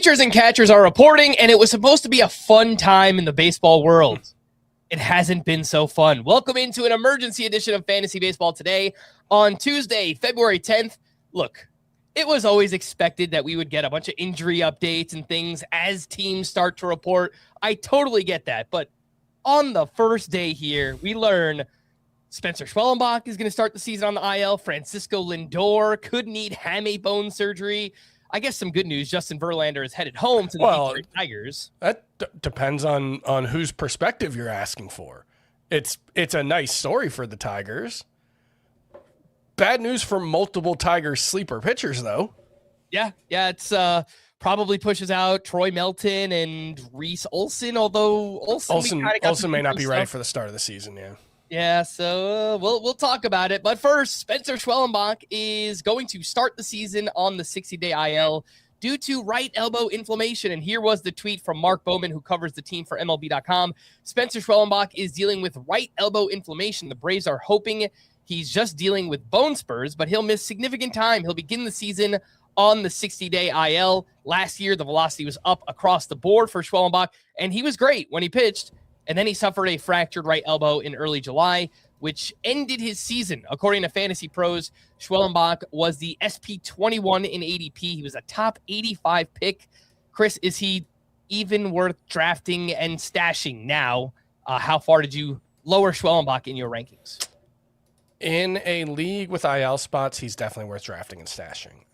pitchers and catchers are reporting, and it was supposed to be a fun time in the baseball world. It hasn't been so fun. Welcome into an emergency edition of Fantasy Baseball today on Tuesday, February 10th. Look, it was always expected that we would get a bunch of injury updates and things as teams start to report. I totally get that. But on the first day here, we learn Spencer Schwellenbach is going to start the season on the IL. Francisco Lindor could need hamate bone surgery. I guess some good news. Justin Verlander is headed home to the Detroit Tigers. That depends on whose perspective you're asking for. It's a nice story for the Tigers. Bad news for multiple Tigers sleeper pitchers, though. Yeah, it's probably pushes out Troy Melton and Reese Olson, although Olson may not be ready for the start of the season, yeah. Yeah, so we'll talk about it. But first, Spencer Schwellenbach is going to start the season on the 60-day IL due to right elbow inflammation. And here was the tweet from Mark Bowman, who covers the team for MLB.com. Spencer Schwellenbach is dealing with right elbow inflammation. The Braves are hoping he's just dealing with bone spurs, but he'll miss significant time. He'll begin the season on the 60-day IL. Last year, the velocity was up across the board for Schwellenbach, and he was great when he pitched. And then he suffered a fractured right elbow in early July, which ended his season. According to Fantasy Pros, Schwellenbach was the SP21 in ADP. He was a top 85 pick. Chris, is he even worth drafting and stashing now? How far did you lower Schwellenbach in your rankings? In a league with IL spots, he's definitely worth drafting and stashing.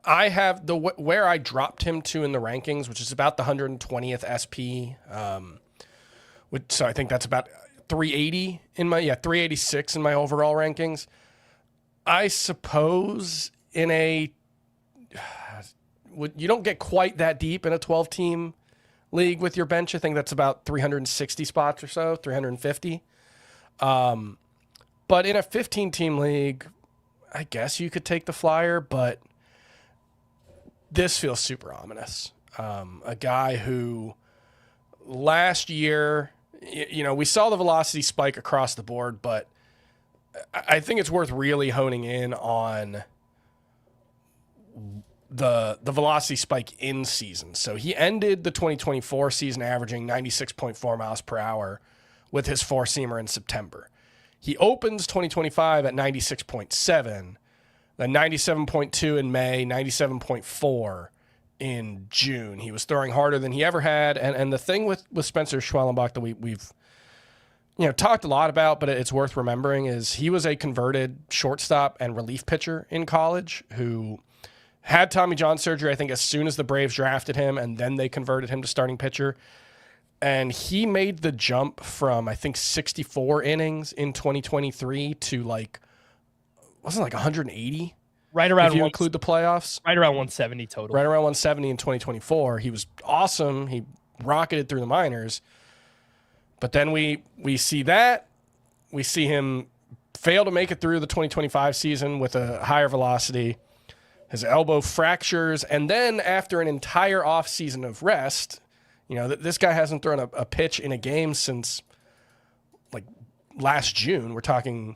I have where I dropped him to in the rankings, which is about the 120th SP. So I think that's about 380 386 in my overall rankings. I suppose you don't get quite that deep in a 12-team league with your bench. I think that's about 360 spots or so, 350. But in a 15-team league, I guess you could take the flyer, but this feels super ominous. A guy who last year, we saw the velocity spike across the board, but I think it's worth really honing in on the velocity spike in season. So he ended the 2024 season averaging 96.4 miles per hour with his four-seamer in September. He opens 2025 at 96.7, then 97.2 in May, 97.4 in June. He was throwing harder than he ever had. And the thing with Spencer Schwellenbach that we've talked a lot about, but it's worth remembering, is he was a converted shortstop and relief pitcher in college who had Tommy John surgery, I think, as soon as the Braves drafted him, and then they converted him to starting pitcher. And he made the jump from, I think, 64 innings in 2023 to wasn't 180? Right around, if you include the playoffs. Right around 170 total. Right around 170 in 2024. He was awesome. He rocketed through the minors. But then we see that. We see him fail to make it through the 2025 season with a higher velocity. His elbow fractures. And then after an entire offseason of rest, this guy hasn't thrown a pitch in a game since last June. We're talking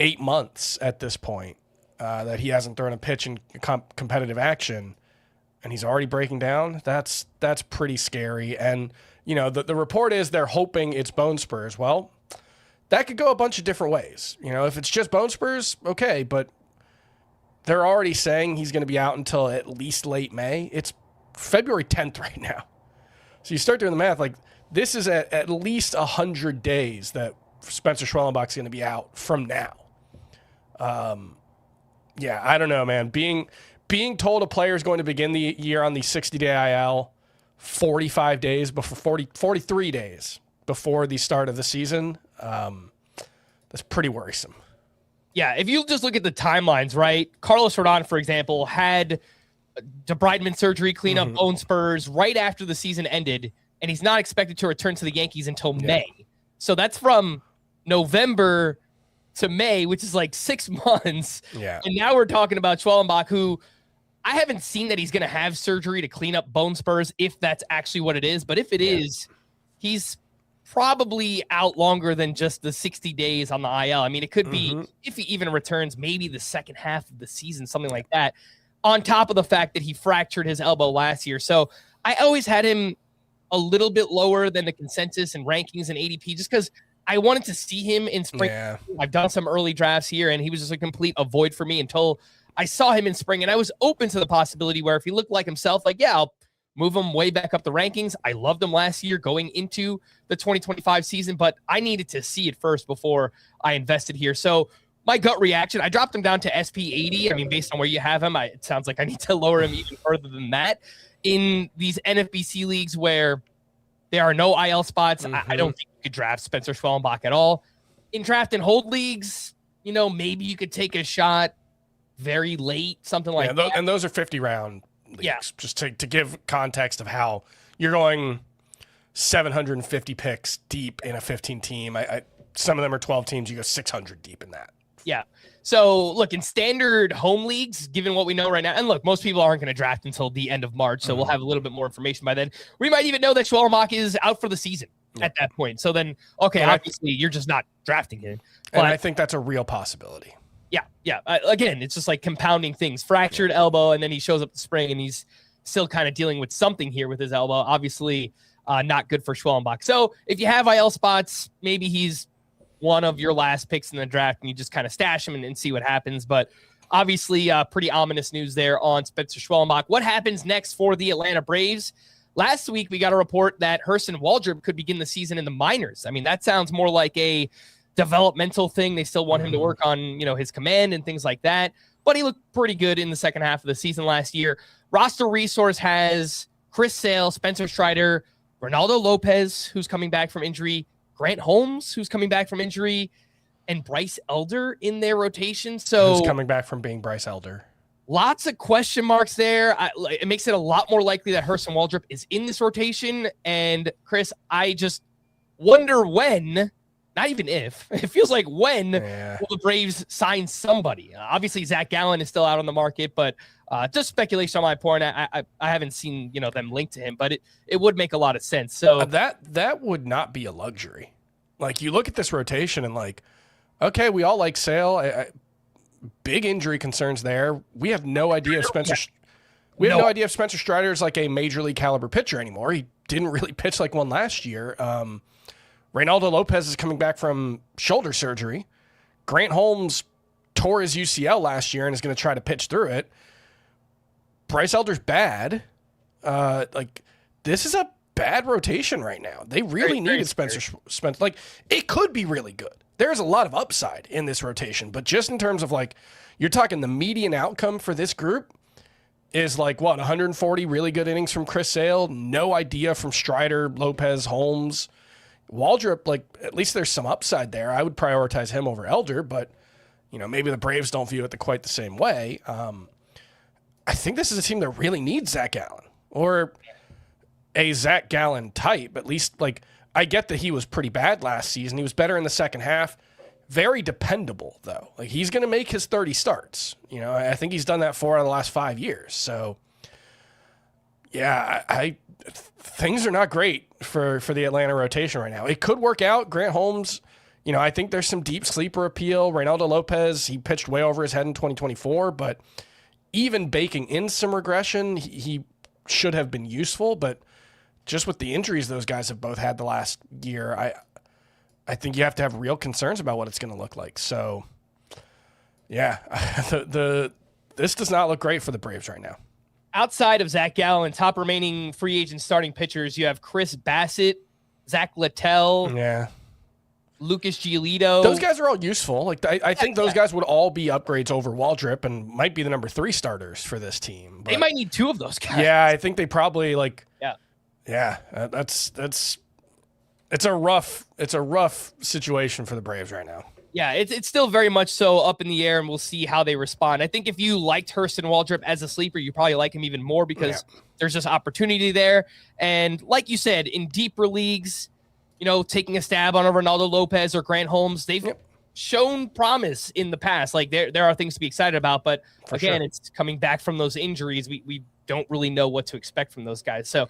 8 months at this point. That he hasn't thrown a pitch in competitive action, and he's already breaking down. That's pretty scary. And the report is they're hoping it's bone spurs. Well, that could go a bunch of different ways. If it's just bone spurs, okay, but they're already saying he's going to be out until at least late May. It's February 10th right now. So you start doing the math, this is at least 100 days that Spencer Schwellenbach's going to be out from now. Yeah, I don't know, man. Being told a player is going to begin the year on the 60-day IL 45 days before 43 days before the start of the season, that's pretty worrisome. Yeah, if you just look at the timelines, right? Carlos Rodon, for example, had debridement surgery, cleanup, bone spurs right after the season ended, and he's not expected to return to the Yankees until May. So that's from November to May, which is 6 months. Yeah. And now we're talking about Schwellenbach, who I haven't seen that he's going to have surgery to clean up bone spurs, if that's actually what it is. But if it is, he's probably out longer than just the 60 days on the IL. I mean, it could be, if he even returns, maybe the second half of the season, something like that. on top of the fact that he fractured his elbow last year. So I always had him a little bit lower than the consensus and rankings and ADP just because I wanted to see him in spring. Yeah. I've done some early drafts here, and he was just a complete avoid for me until I saw him in spring. And I was open to the possibility where if he looked like himself, like, yeah, I'll move him way back up the rankings. I loved him last year going into the 2025 season, but I needed to see it first before I invested here. So my gut reaction, I dropped him down to SP 80. I mean, based on where you have him, it sounds like I need to lower him even further than that. In these NFBC leagues where there are no IL spots, I don't think you could draft Spencer Schwellenbach at all. In draft and hold leagues, maybe you could take a shot very late, something like that. And those are 50-round leagues. Yeah. Just to give context of how you're going 750 picks deep in a 15 team. Some of them are 12 teams. You go 600 deep in that. Yeah. So, look, in standard home leagues, given what we know right now, and look, most people aren't going to draft until the end of March, so we'll have a little bit more information by then. We might even know that Schwellenbach is out for the season at that point. So then, okay, obviously, you're just not drafting him. But, and I think that's a real possibility. Yeah. Again, it's just like compounding things. Fractured elbow, and then he shows up the spring, and he's still kind of dealing with something here with his elbow. Obviously, not good for Schwellenbach. So if you have IL spots, maybe he's one of your last picks in the draft and you just kind of stash him and see what happens. But obviously pretty ominous news there on Spencer Schwellenbach. What happens next for the Atlanta Braves? Last week, we got a report that Hurston Waldrop could begin the season in the minors. I mean, that sounds more like a developmental thing. They still want him to work on, his command and things like that. But he looked pretty good in the second half of the season last year. Roster Resource has Chris Sale, Spencer Strider, Ronaldo Lopez, who's coming back from injury, Grant Holmes, who's coming back from injury, and Bryce Elder in their rotation. So who's coming back from being Bryce Elder? Lots of question marks there. It makes it a lot more likely that Hurston Waldrop is in this rotation. And Chris, I just wonder when, not even if, it feels like when will the Braves sign somebody? Obviously, Zach Gallen is still out on the market, but just speculation on my part. I haven't seen them linked to him, but it would make a lot of sense. So that would not be a luxury. Like, you look at this rotation and like, okay, we all like Sale. Big injury concerns there. We have no idea if Spencer. We have no idea if Spencer Strider is like a major league caliber pitcher anymore. He didn't really pitch like one last year. Reynaldo Lopez is coming back from shoulder surgery. Grant Holmes tore his UCL last year and is going to try to pitch through it. Bryce Elder's bad. This is a bad rotation right now. They really needed Spencer. Like, it could be really good. There's a lot of upside in this rotation, but just in terms of like, you're talking the median outcome for this group is like, 140 really good innings from Chris Sale, no idea from Strider, Lopez, Holmes. Waldrop, like, at least there's some upside there. I would prioritize him over Elder, but, maybe the Braves don't view it quite the same way. I think this is a team that really needs Zach Gallen, or a Zach Gallen type, at least. Like, I get that he was pretty bad last season. He was better in the second half. Very dependable, though. Like, he's going to make his 30 starts. I think he's done that 4 out of the last 5 years. So, yeah, things are not great for the Atlanta rotation right now. It could work out. Grant Holmes, I think there's some deep sleeper appeal. Reynaldo Lopez, he pitched way over his head in 2024, but even baking in some regression, he should have been useful. But just with the injuries those guys have both had the last year, I think you have to have real concerns about what it's going to look like. So, yeah, this does not look great for the Braves right now. Outside of Zach Gallen, top remaining free agent starting pitchers, you have Chris Bassett, Zach Littell, Lucas Giolito. Those guys are all useful. Like, I think those guys would all be upgrades over Waldrop and might be the number 3 starters for this team. But they might need 2 of those guys. Yeah, I think they probably it's a rough situation for the Braves right now. Yeah, it's still very much so up in the air, and we'll see how they respond. I think if you liked Hurston Waldrop as a sleeper, you probably like him even more because there's just opportunity there. And like you said, in deeper leagues, taking a stab on a Ronaldo Lopez or Grant Holmes, they've shown promise in the past. Like, there are things to be excited about, but it's coming back from those injuries. We don't really know what to expect from those guys. So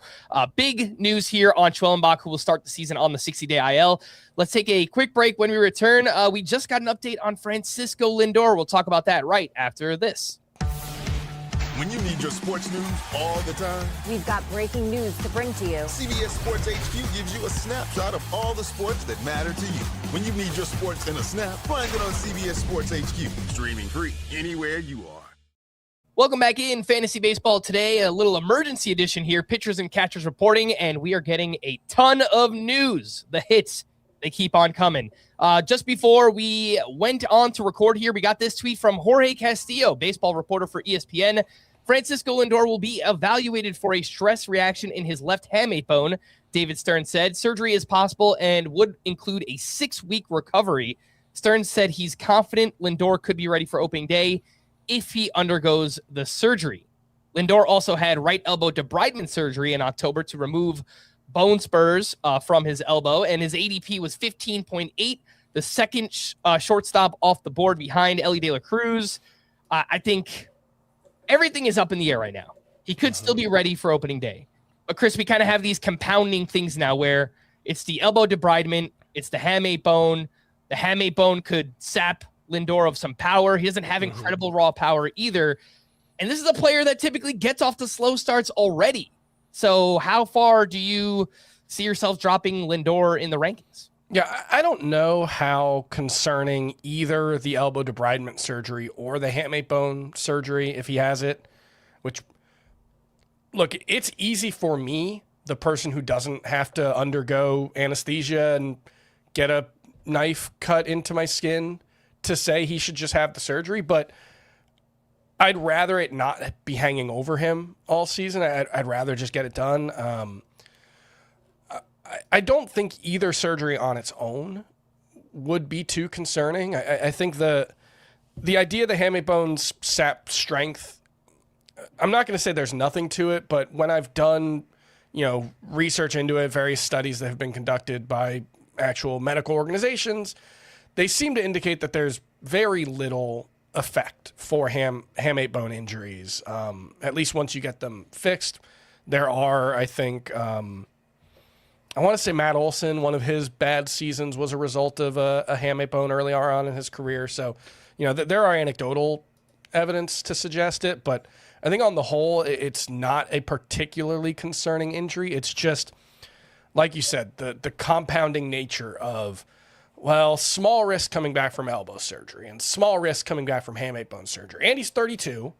big news here on Schwellenbach, who will start the season on the 60-day IL. Let's take a quick break. When we return, we just got an update on Francisco Lindor. We'll talk about that right after this. When you need your sports news all the time, we've got breaking news to bring to you. CBS Sports HQ gives you a snapshot of all the sports that matter to you. When you need your sports in a snap, find it on CBS Sports HQ, streaming free anywhere you are. Welcome back in Fantasy Baseball today, a little emergency edition here, pitchers and catchers reporting, and we are getting a ton of news. The hits, they keep on coming. Just before we went on to record here, we got this tweet from Jorge Castillo, baseball reporter for ESPN. Francisco Lindor will be evaluated for a stress reaction in his left hamate bone, David Stern said. Surgery is possible and would include a 6-week recovery. Stern said he's confident Lindor could be ready for opening day if he undergoes the surgery. Lindor also had right elbow debridement surgery in October to remove bone spurs from his elbow, and his ADP was 15.8, the second shortstop off the board behind Ellie De La Cruz. I think everything is up in the air right now. He could still be ready for opening day. But, Chris, we kind of have these compounding things now where it's the elbow debridement, it's the hamate bone. The hamate bone could sap Lindor of some power. He doesn't have incredible raw power either. And this is a player that typically gets off the slow starts already. So how far do you see yourself dropping Lindor in the rankings? Yeah, I don't know how concerning either the elbow debridement surgery or the hamate bone surgery, if he has it, which, look, it's easy for me, the person who doesn't have to undergo anesthesia and get a knife cut into my skin, to say he should just have the surgery, but I'd rather it not be hanging over him all season. I'd rather just get it done. I don't think either surgery on its own would be too concerning. I think the idea the hamate bones sap strength, I'm not going to say there's nothing to it, but when I've done, research into it, various studies that have been conducted by actual medical organizations, they seem to indicate that there's very little effect for hamate bone injuries, at least once you get them fixed. There are, I think, I want to say Matt Olson, one of his bad seasons was a result of a hamate bone early on in his career. So, there are anecdotal evidence to suggest it, but I think on the whole, it's not a particularly concerning injury. It's just, like you said, the compounding nature of, well, small risk coming back from elbow surgery and small risk coming back from hamate bone surgery. And he's 32.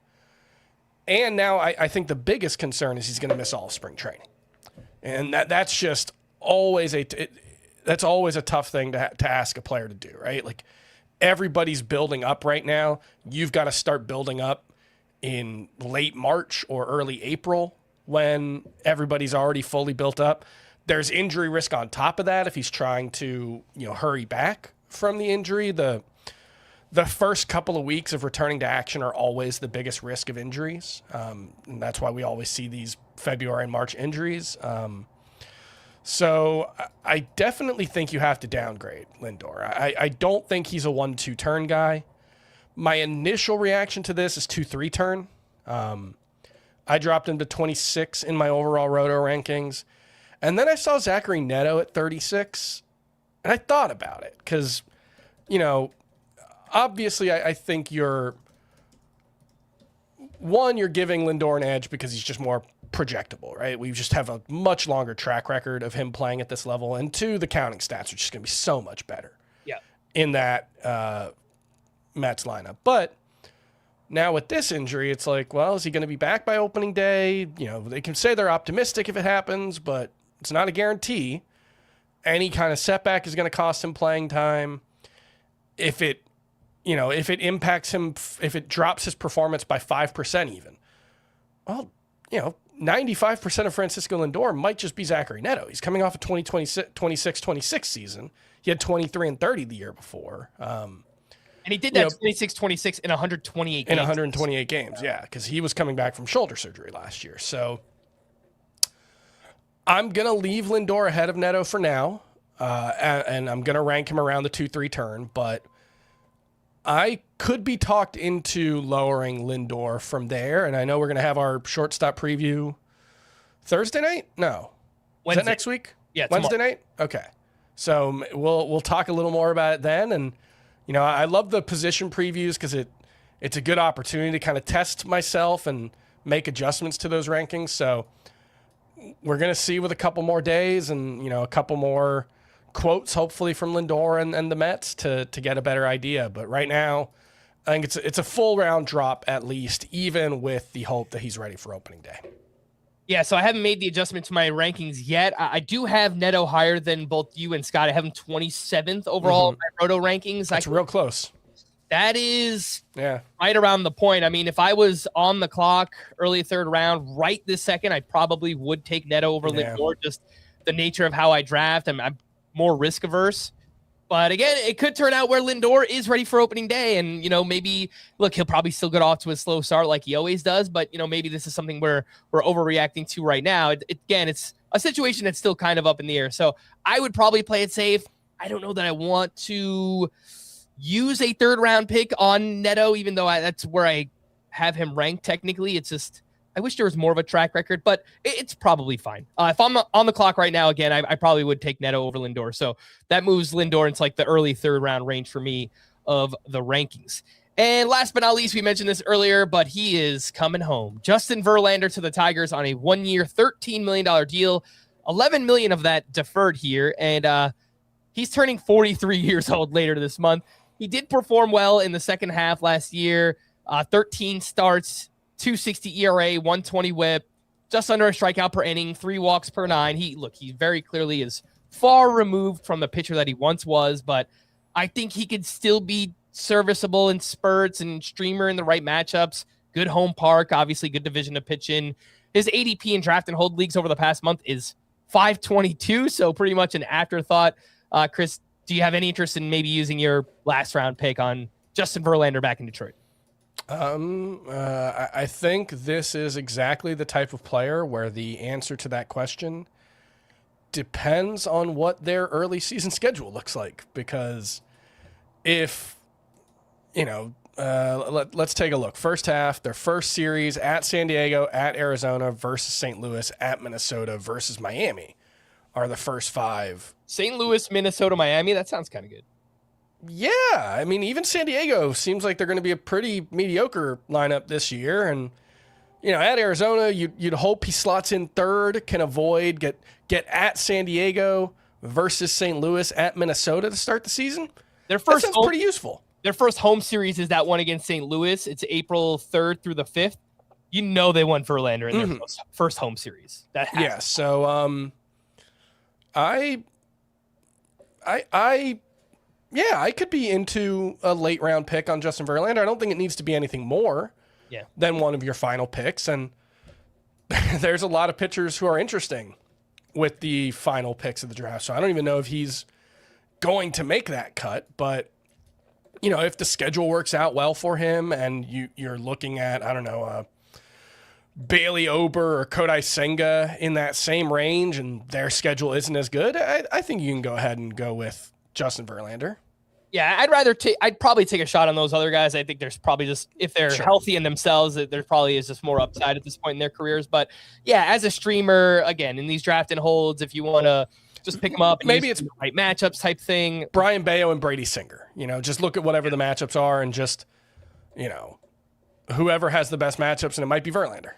And now I think the biggest concern is he's going to miss all of spring training. And that's just always that's always a tough thing to ask a player to do, right? Like, everybody's building up right now. You've got to start building up in late March or early April when everybody's already fully built up. There's injury risk on top of that if he's trying to, hurry back from the injury. The first couple of weeks of returning to action are always the biggest risk of injuries. And that's why we always see these February and March injuries. So I definitely think you have to downgrade Lindor. I don't think he's a 1-2 turn guy. My initial reaction to this is 2-3 turn. I dropped him to 26 in my overall roto rankings. And then I saw Zachary Neto at 36, and I thought about it because, obviously I think you're giving Lindor an edge because he's just more projectable, right? We just have a much longer track record of him playing at this level. And two, the counting stats are just going to be so much better in that Mets lineup. But now with this injury, it's like, well, is he going to be back by opening day? They can say they're optimistic if it happens, but it's not a guarantee. Any kind of setback is going to cost him playing time. If it impacts him, if it drops his performance by 5% even, well, 95% of Francisco Lindor might just be Zachary Neto. He's coming off a 26 season. He had 23 and 30 the year before. And he did that 26-26 in 128 games. In 128 games, yeah, because he was coming back from shoulder surgery last year. So I'm going to leave Lindor ahead of Neto for now, and I'm going to rank him around the 2-3 turn, but I could be talked into lowering Lindor from there, and I know we're going to have our shortstop preview Thursday night? No. Wednesday. Is that next week? Yeah, Wednesday night? Okay. So we'll talk a little more about it then, and I love the position previews because it's a good opportunity to kind of test myself and make adjustments to those rankings. So we're going to see with a couple more days and, a couple more quotes, hopefully from Lindor and the Mets to get a better idea. But right now, I think it's a full round drop at least, even with the hope that he's ready for opening day. Yeah, so I haven't made the adjustment to my rankings yet. I do have Neto higher than both you and Scott. I have him 27th overall in my roto rankings. That's real close. That is right around the point. I mean, if I was on the clock early third round right this second, I probably would take Neto over Lindor, just the nature of how I draft. I'm more risk averse. But again, it could turn out where Lindor is ready for opening day. And, maybe, look, he'll probably still get off to a slow start like he always does. But, maybe this is something we're overreacting to right now. Again, it's a situation that's still kind of up in the air. So I would probably play it safe. I don't know that I want to use a third round pick on Neto, even though that's where I have him ranked technically. It's just, I wish there was more of a track record, but it's probably fine. If I'm on the clock right now, again, I probably would take Neto over Lindor. So that moves Lindor into like the early third round range for me of the rankings. And last but not least, we mentioned this earlier, but he is coming home. Justin Verlander to the Tigers on a 1-year, $13 million deal, $11 million of that deferred here. And he's turning 43 years old later this month. He did perform well in the second half last year, 13 starts, 2.60 ERA, 120 WHIP, just under a strikeout per inning, 3 walks per 9. He very clearly is far removed from the pitcher that he once was, but I think he could still be serviceable in spurts and streamer in the right matchups. Good home park, obviously good division to pitch in. His ADP in draft and hold leagues over the past month is 522, so pretty much an afterthought. Chris, do you have any interest in maybe using your last round pick on Justin Verlander back in Detroit? I think this is exactly the type of player where the answer to that question depends on what their early season schedule looks like. Because if, let's take a look. First half, their first series at San Diego, at Arizona versus St. Louis, at Minnesota versus Miami are the first 5. St. Louis, Minnesota, Miami. That sounds kind of good. Yeah, I mean, even San Diego seems like they're going to be a pretty mediocre lineup this year. And, at Arizona, you'd hope he slots in third, can avoid, get at San Diego versus St. Louis at Minnesota to start the season. Their first sounds pretty useful. Their first home series is that one against St. Louis. It's April 3rd through the 5th. They won Verlander in their first home series. Yeah, so I could be into a late round pick on Justin Verlander. I don't think it needs to be anything more than one of your final picks. And there's a lot of pitchers who are interesting with the final picks of the draft. So I don't even know if he's going to make that cut. But, if the schedule works out well for him and you're looking at, Bailey Ober or Kodai Senga in that same range and their schedule isn't as good, I think you can go ahead and go with Justin Verlander. Yeah, I'd probably take a shot on those other guys. I think there's probably just, if they're healthy in themselves, there probably is just more upside at this point in their careers. But yeah, as a streamer, again, in these draft and holds, if you want to just pick them up, and maybe it's the right matchups type thing. Brian Bayo and Brady Singer, just look at whatever the matchups are and just, whoever has the best matchups, and it might be Verlander,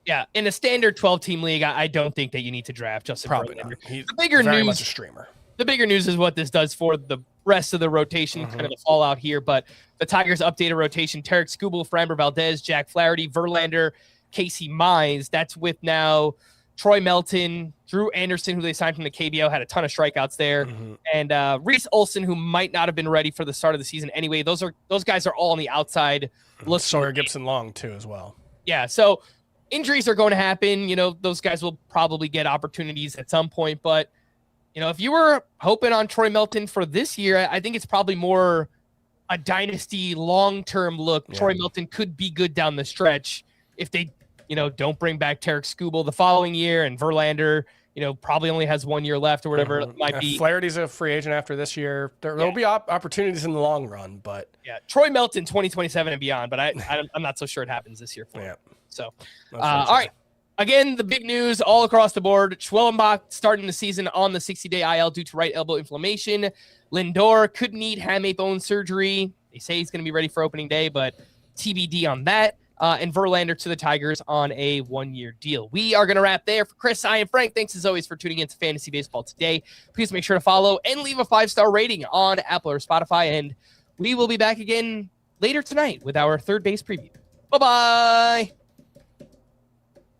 Yeah, in a standard 12-team league, I don't think that you need to draft Justin Probably Verlander. not. He's very much a streamer. The bigger news is what this does for the rest of the rotation, kind of the fallout here. But the Tigers' updated rotation: Tarek Skubal, Framber Valdez, Jack Flaherty, Verlander, Casey Mize. That's with now Troy Melton, Drew Anderson, who they signed from the KBO, had a ton of strikeouts there, and Reese Olson, who might not have been ready for the start of the season anyway. Those guys are all on the outside. Sawyer Gibson Long too, as well. Yeah, so injuries are going to happen. Those guys will probably get opportunities at some point, but if you were hoping on Troy Melton for this year, I think it's probably more a dynasty long-term look. Yeah. Troy Melton could be good down the stretch if they, don't bring back Tarek Skubal the following year, and Verlander, probably only has 1 year left or whatever it might be. Flaherty's a free agent after this year. There'll be opportunities in the long run, but Troy Melton 2027 and beyond, but I'm not so sure it happens this year for him. So, all right. Again, the big news all across the board: Schwellenbach starting the season on the 60-day IL due to right elbow inflammation. Lindor could need hamate bone surgery. They say he's going to be ready for opening day, but TBD on that. and Verlander to the Tigers on a 1-year deal. We are going to wrap there. For Chris, I am Frank. Thanks as always for tuning in to Fantasy Baseball today. Please make sure to follow and leave a 5-star rating on Apple or Spotify. And we will be back again later tonight with our third base preview. Bye-bye.